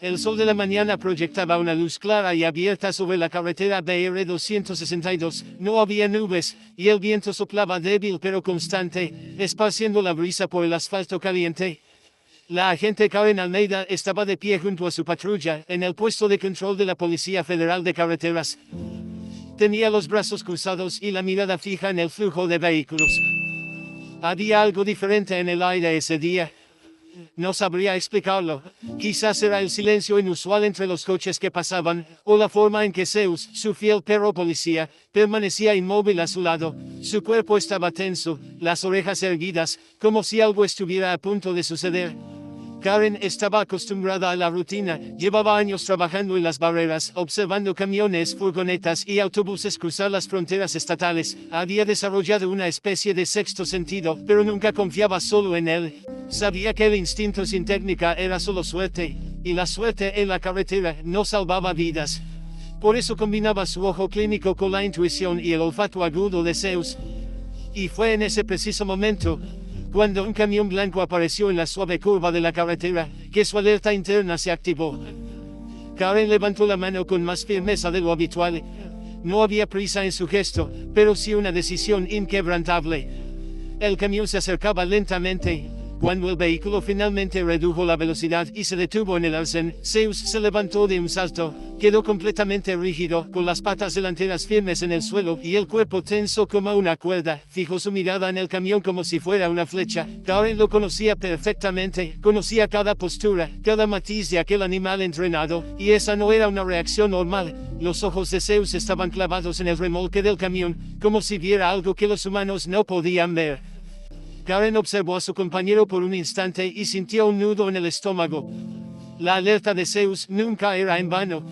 El sol de la mañana proyectaba una luz clara y abierta sobre la carretera BR-262. No había nubes, y el viento soplaba débil pero constante, esparciendo la brisa por el asfalto caliente. La agente Karen Almeida estaba de pie junto a su patrulla, en el puesto de control de la Policía Federal de Carreteras. Tenía los brazos cruzados y la mirada fija en el flujo de vehículos. Había algo diferente en el aire ese día. No sabría explicarlo. Quizás era el silencio inusual entre los coches que pasaban, o la forma en que Zeus, su fiel perro policía, permanecía inmóvil a su lado. Su cuerpo estaba tenso, las orejas erguidas, como si algo estuviera a punto de suceder. Karen estaba acostumbrada a la rutina, llevaba años trabajando en las barreras, observando camiones, furgonetas y autobuses cruzar las fronteras estatales. Había desarrollado una especie de sexto sentido, pero nunca confiaba solo en él. Sabía que el instinto sin técnica era solo suerte, y la suerte en la carretera no salvaba vidas. Por eso combinaba su ojo clínico con la intuición y el olfato agudo de Zeus. Y fue en ese preciso momento, cuando un camión blanco apareció en la suave curva de la carretera, que su alerta interna se activó. Karen levantó la mano con más firmeza de lo habitual. No había prisa en su gesto, pero sí una decisión inquebrantable. El camión se acercaba lentamente. Cuando el vehículo finalmente redujo la velocidad y se detuvo en el arcén, Zeus se levantó de un salto, quedó completamente rígido, con las patas delanteras firmes en el suelo y el cuerpo tenso como una cuerda. Fijó su mirada en el camión como si fuera una flecha. Karen lo conocía perfectamente, conocía cada postura, cada matiz de aquel animal entrenado, y esa no era una reacción normal. Los ojos de Zeus estaban clavados en el remolque del camión, como si viera algo que los humanos no podían ver. Karen observó a su compañero por un instante y sintió un nudo en el estómago. La alerta de Zeus nunca era en vano.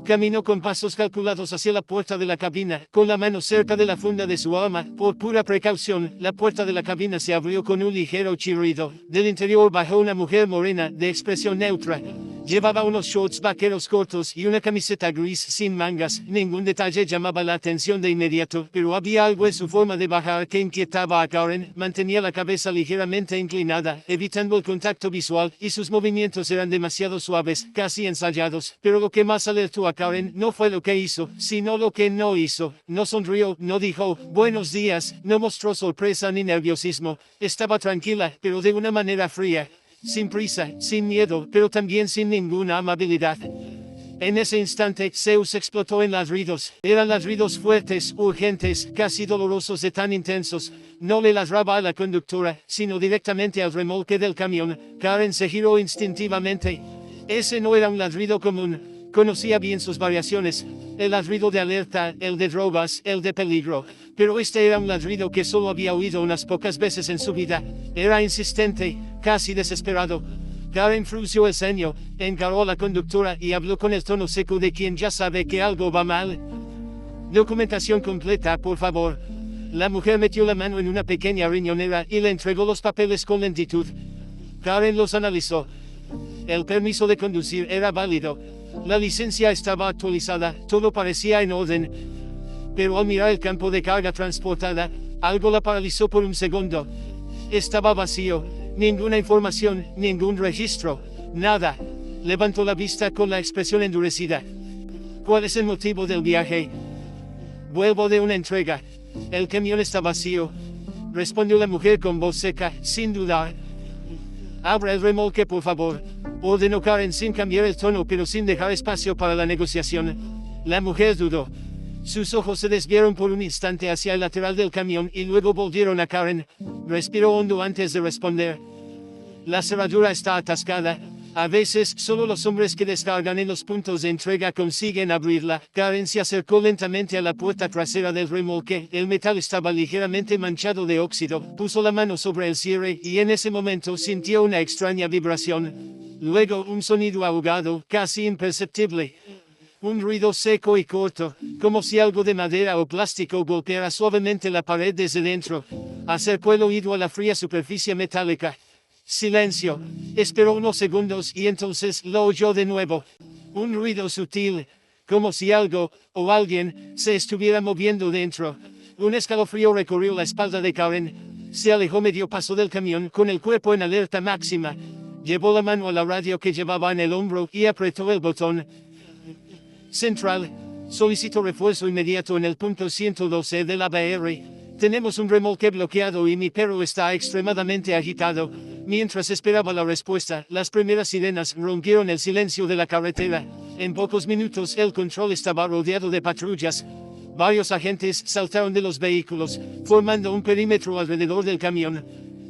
Caminó con pasos calculados hacia la puerta de la cabina, con la mano cerca de la funda de su arma. Por pura precaución, la puerta de la cabina se abrió con un ligero chirrido. Del interior bajó una mujer morena, de expresión neutra. Llevaba unos shorts vaqueros cortos y una camiseta gris sin mangas. Ningún detalle llamaba la atención de inmediato, pero había algo en su forma de bajar que inquietaba a Karen. Mantenía la cabeza ligeramente inclinada, evitando el contacto visual, y sus movimientos eran demasiado suaves, casi ensayados. Pero lo que más alertó a Karen no fue lo que hizo, sino lo que no hizo. No sonrió, no dijo buenos días, no mostró sorpresa ni nerviosismo. Estaba tranquila, pero de una manera fría. Sin prisa, sin miedo, pero también sin ninguna amabilidad. En ese instante, Zeus explotó en ladridos. Eran ladridos fuertes, urgentes, casi dolorosos de tan intensos. No le ladraba a la conductora, sino directamente al remolque del camión. Karen se giró instintivamente. Ese no era un ladrido común. Conocía bien sus variaciones, el ladrido de alerta, el de drogas, el de peligro. Pero este era un ladrido que solo había oído unas pocas veces en su vida. Era insistente, casi desesperado. Karen frunció el ceño, encaró a la conductora y habló con el tono seco de quien ya sabe que algo va mal. Documentación completa, por favor. La mujer metió la mano en una pequeña riñonera y le entregó los papeles con lentitud. Karen los analizó. El permiso de conducir era válido. La licencia estaba actualizada, todo parecía en orden. Pero al mirar el campo de carga transportada, algo la paralizó por un segundo. Estaba vacío, ninguna información, ningún registro, nada. Levantó la vista con la expresión endurecida. ¿Cuál es el motivo del viaje? Vuelvo de una entrega. El camión está vacío, respondió la mujer con voz seca, sin dudar. Abra el remolque, por favor, ordenó Karen sin cambiar el tono pero sin dejar espacio para la negociación. La mujer dudó. Sus ojos se desviaron por un instante hacia el lateral del camión y luego volvieron a Karen. Respiró hondo antes de responder. La cerradura está atascada. A veces, solo los hombres que descargan en los puntos de entrega consiguen abrirla. Karen se acercó lentamente a la puerta trasera del remolque. El metal estaba ligeramente manchado de óxido. Puso la mano sobre el cierre y en ese momento sintió una extraña vibración. Luego un sonido ahogado, casi imperceptible. Un ruido seco y corto, como si algo de madera o plástico golpeara suavemente la pared desde dentro. Acercó el oído a la fría superficie metálica. Silencio. Esperó unos segundos y entonces lo oyó de nuevo. Un ruido sutil, como si algo, o alguien, se estuviera moviendo dentro. Un escalofrío recorrió la espalda de Karen. Se alejó medio paso del camión con el cuerpo en alerta máxima. Llevó la mano a la radio que llevaba en el hombro y apretó el botón central. Solicito refuerzo inmediato en el punto 112 de la BR. Tenemos un remolque bloqueado y mi perro está extremadamente agitado. Mientras esperaba la respuesta, las primeras sirenas rompieron el silencio de la carretera. En pocos minutos el control estaba rodeado de patrullas. Varios agentes saltaron de los vehículos, formando un perímetro alrededor del camión.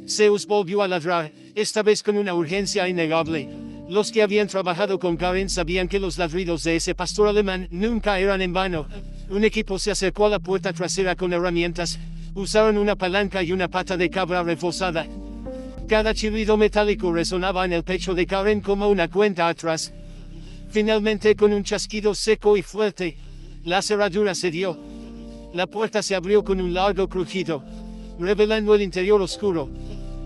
Zeus volvió a ladrar, esta vez con una urgencia innegable. Los que habían trabajado con Karen sabían que los ladridos de ese pastor alemán nunca eran en vano. Un equipo se acercó a la puerta trasera con herramientas. Usaron una palanca y una pata de cabra reforzada. Cada chirrido metálico resonaba en el pecho de Karen como una cuenta atrás. Finalmente, con un chasquido seco y fuerte, la cerradura cedió. La puerta se abrió con un largo crujido, revelando el interior oscuro.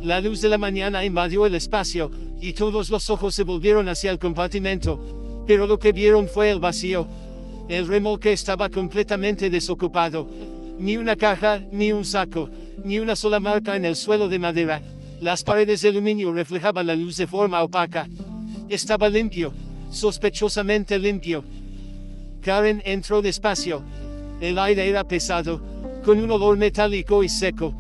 La luz de la mañana invadió el espacio, y todos los ojos se volvieron hacia el compartimento. Pero lo que vieron fue el vacío. El remolque estaba completamente desocupado. Ni una caja, ni un saco, ni una sola marca en el suelo de madera. Las paredes de aluminio reflejaban la luz de forma opaca. Estaba limpio, sospechosamente limpio. Karen entró despacio. El aire era pesado, con un olor metálico y seco.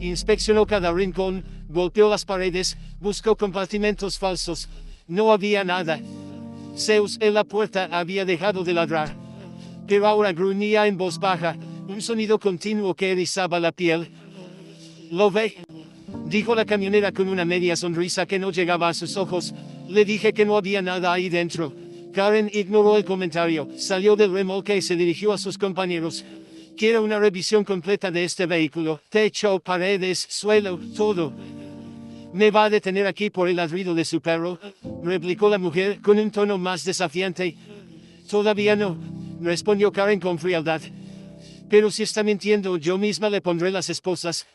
Inspeccionó cada rincón, golpeó las paredes, buscó compartimentos falsos. No había nada. Zeus en la puerta había dejado de ladrar. Pero ahora gruñía en voz baja, un sonido continuo que erizaba la piel. ¿Lo ve?, dijo la camionera con una media sonrisa que no llegaba a sus ojos. Le dije que no había nada ahí dentro. Karen ignoró el comentario, salió del remolque y se dirigió a sus compañeros. Quiero una revisión completa de este vehículo, techo, paredes, suelo, todo. ¿Me va a detener aquí por el ladrido de su perro?, replicó la mujer con un tono más desafiante. Todavía no, respondió Karen con frialdad. Pero si está mintiendo, yo misma le pondré las esposas.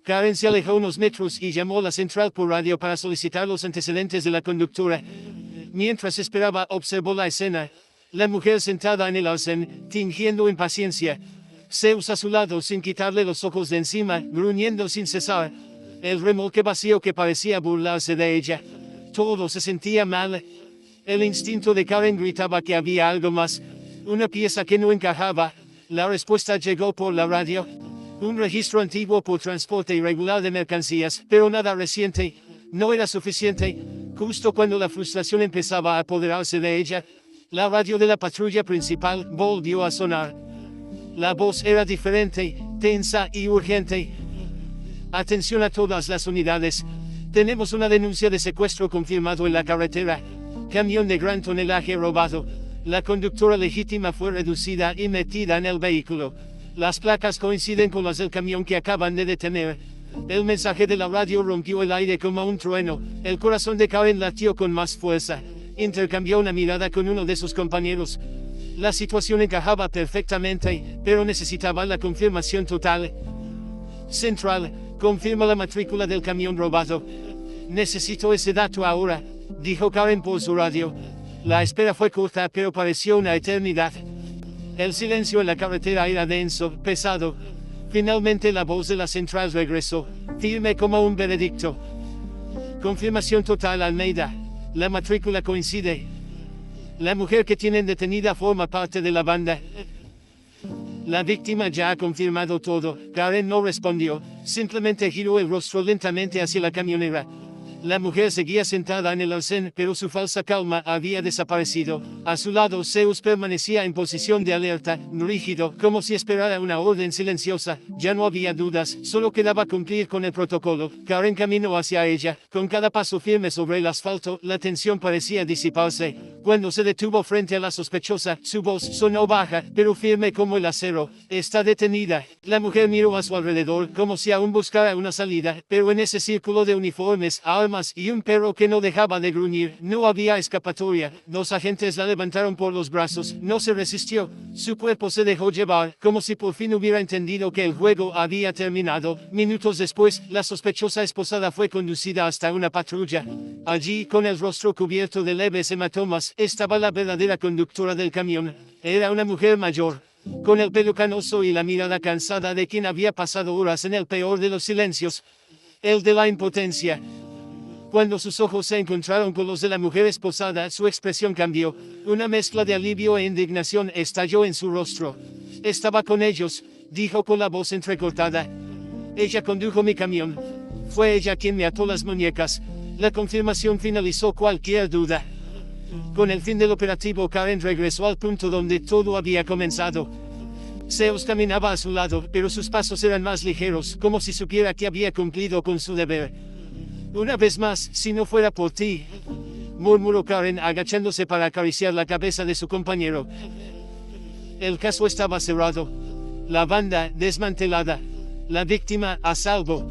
Karen se alejó unos metros y llamó a la central por radio para solicitar los antecedentes de la conductora. Mientras esperaba, observó la escena. La mujer sentada en el alcén, fingiendo impaciencia. Zeus a su lado sin quitarle los ojos de encima, gruñendo sin cesar. El remolque vacío que parecía burlarse de ella. Todo se sentía mal. El instinto de Karen gritaba que había algo más. Una pieza que no encajaba. La respuesta llegó por la radio. Un registro antiguo por transporte irregular de mercancías, pero nada reciente. No era suficiente. Justo cuando la frustración empezaba a apoderarse de ella, la radio de la patrulla principal volvió a sonar. La voz era diferente, tensa y urgente. Atención a todas las unidades. Tenemos una denuncia de secuestro confirmado en la carretera. Camión de gran tonelaje robado. La conductora legítima fue reducida y metida en el vehículo. Las placas coinciden con las del camión que acaban de detener. El mensaje de la radio rompió el aire como un trueno. El corazón de Karen latió con más fuerza. Intercambió una mirada con uno de sus compañeros. La situación encajaba perfectamente, pero necesitaba la confirmación total. Central, confirma la matrícula del camión robado. Necesito ese dato ahora, dijo Karen por su radio. La espera fue corta, pero pareció una eternidad. El silencio en la carretera era denso, pesado. Finalmente la voz de la central regresó, firme como un veredicto. Confirmación total, Almeida. La matrícula coincide. La mujer que tienen detenida forma parte de la banda. La víctima ya ha confirmado todo. Karen no respondió, simplemente giró el rostro lentamente hacia la camionera. La mujer seguía sentada en el alcén, pero su falsa calma había desaparecido. A su lado, Zeus permanecía en posición de alerta, rígido, como si esperara una orden silenciosa. Ya no había dudas, solo quedaba cumplir con el protocolo. Karen caminó hacia ella. Con cada paso firme sobre el asfalto, la tensión parecía disiparse. Cuando se detuvo frente a la sospechosa, su voz sonó baja, pero firme como el acero. Está detenida. La mujer miró a su alrededor, como si aún buscara una salida, pero en ese círculo de uniformes, armas y un perro que no dejaba de gruñir, no había escapatoria. Los agentes la levantaron por los brazos, no se resistió. Su cuerpo se dejó llevar, como si por fin hubiera entendido que el juego había terminado. Minutos después, la sospechosa esposada fue conducida hasta una patrulla. Allí, con el rostro cubierto de leves hematomas, estaba la verdadera conductora del camión. Era una mujer mayor, con el pelo canoso y la mirada cansada de quien había pasado horas en el peor de los silencios, el de la impotencia. Cuando sus ojos se encontraron con los de la mujer esposada, su expresión cambió. Una mezcla de alivio e indignación estalló en su rostro. Estaba con ellos, dijo con la voz entrecortada. Ella condujo mi camión. Fue ella quien me ató las muñecas. La confirmación finalizó cualquier duda. Con el fin del operativo, Karen regresó al punto donde todo había comenzado. Zeus caminaba a su lado, pero sus pasos eran más ligeros, como si supiera que había cumplido con su deber. Una vez más, si no fuera por ti, murmuró Karen agachándose para acariciar la cabeza de su compañero. El caso estaba cerrado. La banda desmantelada. La víctima a salvo.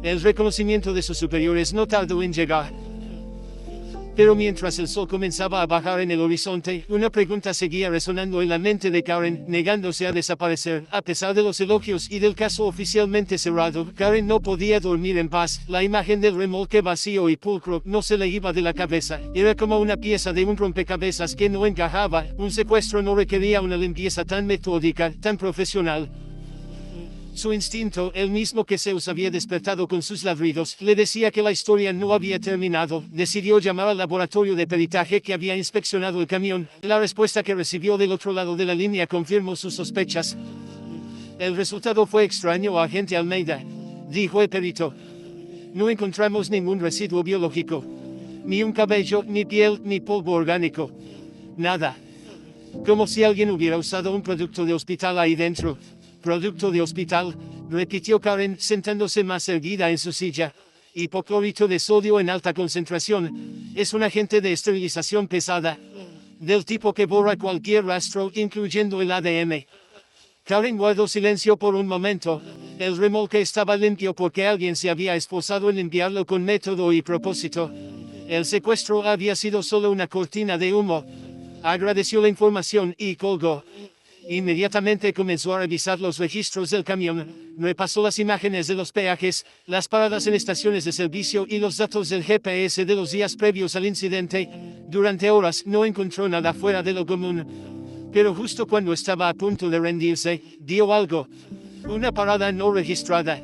El reconocimiento de sus superiores no tardó en llegar. Pero mientras el sol comenzaba a bajar en el horizonte, una pregunta seguía resonando en la mente de Karen, negándose a desaparecer. A pesar de los elogios y del caso oficialmente cerrado, Karen no podía dormir en paz. La imagen del remolque vacío y pulcro no se le iba de la cabeza. Era como una pieza de un rompecabezas que no encajaba. Un secuestro no requería una limpieza tan metódica, tan profesional. Su instinto, el mismo que Zeus había despertado con sus ladridos, le decía que la historia no había terminado. Decidió llamar al laboratorio de peritaje que había inspeccionado el camión. La respuesta que recibió del otro lado de la línea confirmó sus sospechas. El resultado fue extraño, agente Almeida, dijo el perito. No encontramos ningún residuo biológico. Ni un cabello, ni piel, ni polvo orgánico. Nada. Como si alguien hubiera usado un producto de hospital ahí dentro. Producto de hospital, repitió Karen, sentándose más erguida en su silla. Hipoclorito de sodio en alta concentración. Es un agente de esterilización pesada. Del tipo que borra cualquier rastro, incluyendo el ADN. Karen guardó silencio por un momento. El remolque estaba limpio porque alguien se había esforzado en limpiarlo con método y propósito. El secuestro había sido solo una cortina de humo. Agradeció la información y colgó. Inmediatamente comenzó a revisar los registros del camión, repasó las imágenes de los peajes, las paradas en estaciones de servicio y los datos del GPS de los días previos al incidente. Durante horas no encontró nada fuera de lo común. Pero justo cuando estaba a punto de rendirse, dio algo. Una parada no registrada.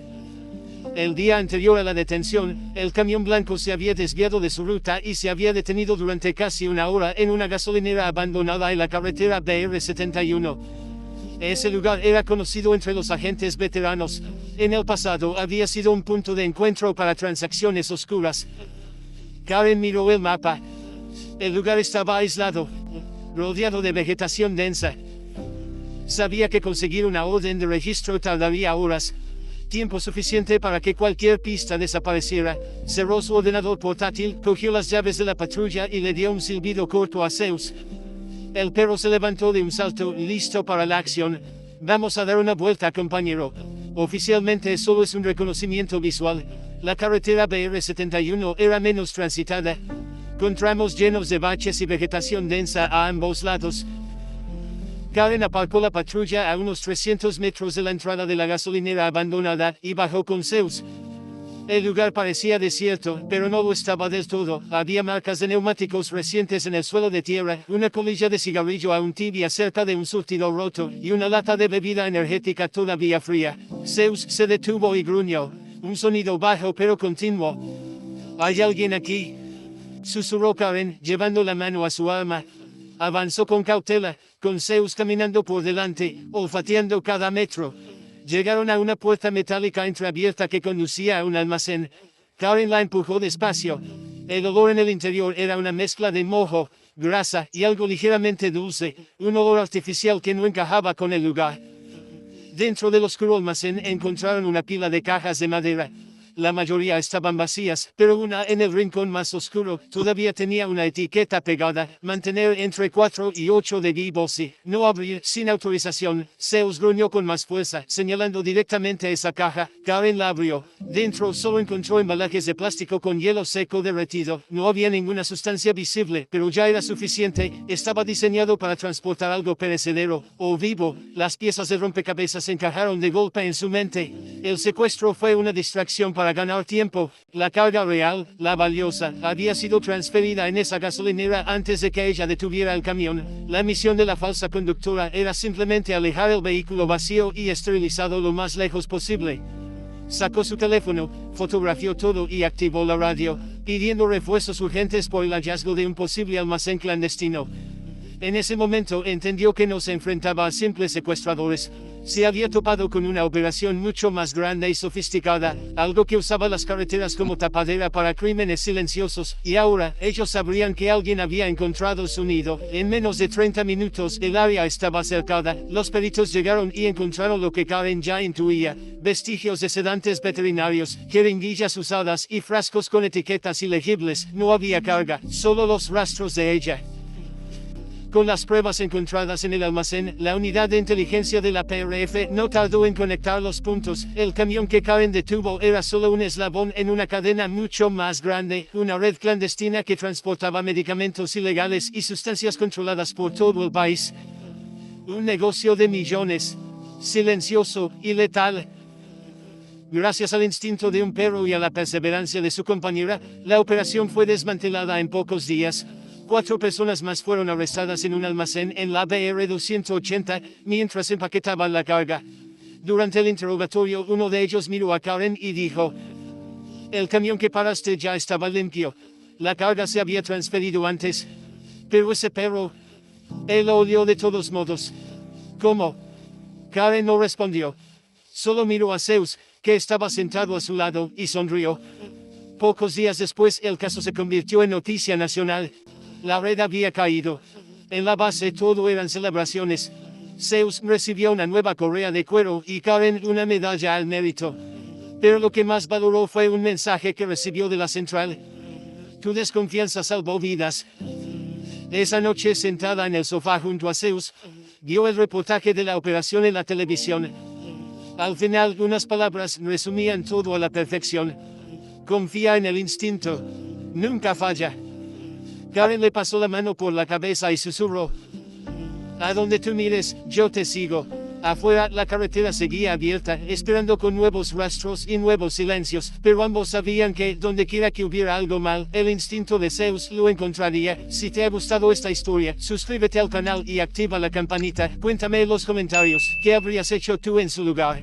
El día anterior a la detención, el camión blanco se había desviado de su ruta y se había detenido durante casi una hora en una gasolinera abandonada en la carretera BR-71. Ese lugar era conocido entre los agentes veteranos. En el pasado había sido un punto de encuentro para transacciones oscuras. Karen miró el mapa. El lugar estaba aislado, rodeado de vegetación densa. Sabía que conseguir una orden de registro tardaría horas. Tiempo suficiente para que cualquier pista desapareciera. Cerró su ordenador portátil, cogió las llaves de la patrulla y le dio un silbido corto a Zeus. El perro se levantó de un salto, listo para la acción. Vamos a dar una vuelta, compañero. Oficialmente solo es un reconocimiento visual. La carretera BR-71 era menos transitada, con tramos llenos de baches y vegetación densa a ambos lados. Karen aparcó la patrulla a unos 300 metros de la entrada de la gasolinera abandonada y bajó con Zeus. El lugar parecía desierto, pero no lo estaba del todo. Había marcas de neumáticos recientes en el suelo de tierra, una colilla de cigarrillo aún tibia cerca de un surtidor roto, y una lata de bebida energética todavía fría. Zeus se detuvo y gruñó. Un sonido bajo pero continuo. ¿Hay alguien aquí?, susurró Karen, llevando la mano a su arma. Avanzó con cautela, con Zeus caminando por delante, olfateando cada metro. Llegaron a una puerta metálica entreabierta que conducía a un almacén. Karen la empujó despacio. El olor en el interior era una mezcla de moho, grasa y algo ligeramente dulce, un olor artificial que no encajaba con el lugar. Dentro del oscuro almacén encontraron una pila de cajas de madera. La mayoría estaban vacías, pero una en el rincón más oscuro todavía tenía una etiqueta pegada: mantener entre 4 y 8 de Gibolsi, no abrir sin autorización. Zeus gruñó con más fuerza, señalando directamente a esa caja. Karen la abrió. Dentro solo encontró embalajes de plástico con hielo seco derretido. No había ninguna sustancia visible, pero ya era suficiente. Estaba diseñado para transportar algo perecedero o vivo. Las piezas de rompecabezas encajaron de golpe en su mente. El secuestro fue una distracción para ganar tiempo. La carga real, la valiosa, había sido transferida en esa gasolinera antes de que ella detuviera el camión. La misión de la falsa conductora era simplemente alejar el vehículo vacío y esterilizado lo más lejos posible. Sacó su teléfono, fotografió todo y activó la radio, pidiendo refuerzos urgentes por el hallazgo de un posible almacén clandestino. En ese momento entendió que no se enfrentaba a simples secuestradores. Se había topado con una operación mucho más grande y sofisticada, algo que usaba las carreteras como tapadera para crímenes silenciosos, y ahora ellos sabrían que alguien había encontrado su nido. En menos de 30 minutos el área estaba cercada, los peritos llegaron y encontraron lo que Karen ya intuía: vestigios de sedantes veterinarios, jeringuillas usadas y frascos con etiquetas ilegibles. No había carga, solo los rastros de ella. Con las pruebas encontradas en el almacén, la unidad de inteligencia de la PRF no tardó en conectar los puntos. El camión que Karen detuvo era solo un eslabón en una cadena mucho más grande, una red clandestina que transportaba medicamentos ilegales y sustancias controladas por todo el país. Un negocio de millones, silencioso y letal. Gracias al instinto de un perro y a la perseverancia de su compañera, la operación fue desmantelada en pocos días. 4 personas más fueron arrestadas en un almacén en la BR 280, mientras empaquetaban la carga. Durante el interrogatorio, uno de ellos miró a Karen y dijo: "El camión que paraste ya estaba limpio. La carga se había transferido antes. Pero ese perro, él lo olió de todos modos". ¿Cómo? Karen no respondió. Solo miró a Zeus, que estaba sentado a su lado, y sonrió. Pocos días después, el caso se convirtió en noticia nacional. La red había caído. En la base todo eran celebraciones. Zeus recibió una nueva correa de cuero y Karen una medalla al mérito. Pero lo que más valoró fue un mensaje que recibió de la central: "Tu desconfianza salvó vidas". Esa noche, sentada en el sofá junto a Zeus, vio el reportaje de la operación en la televisión. Al final, unas palabras resumían todo a la perfección: "Confía en el instinto. Nunca falla". Karen le pasó la mano por la cabeza y susurró: "A donde tú mires, yo te sigo". Afuera, la carretera seguía abierta, esperando con nuevos rastros y nuevos silencios, pero ambos sabían que, donde quiera que hubiera algo mal, el instinto de Zeus lo encontraría. Si te ha gustado esta historia, suscríbete al canal y activa la campanita. Cuéntame en los comentarios, ¿qué habrías hecho tú en su lugar?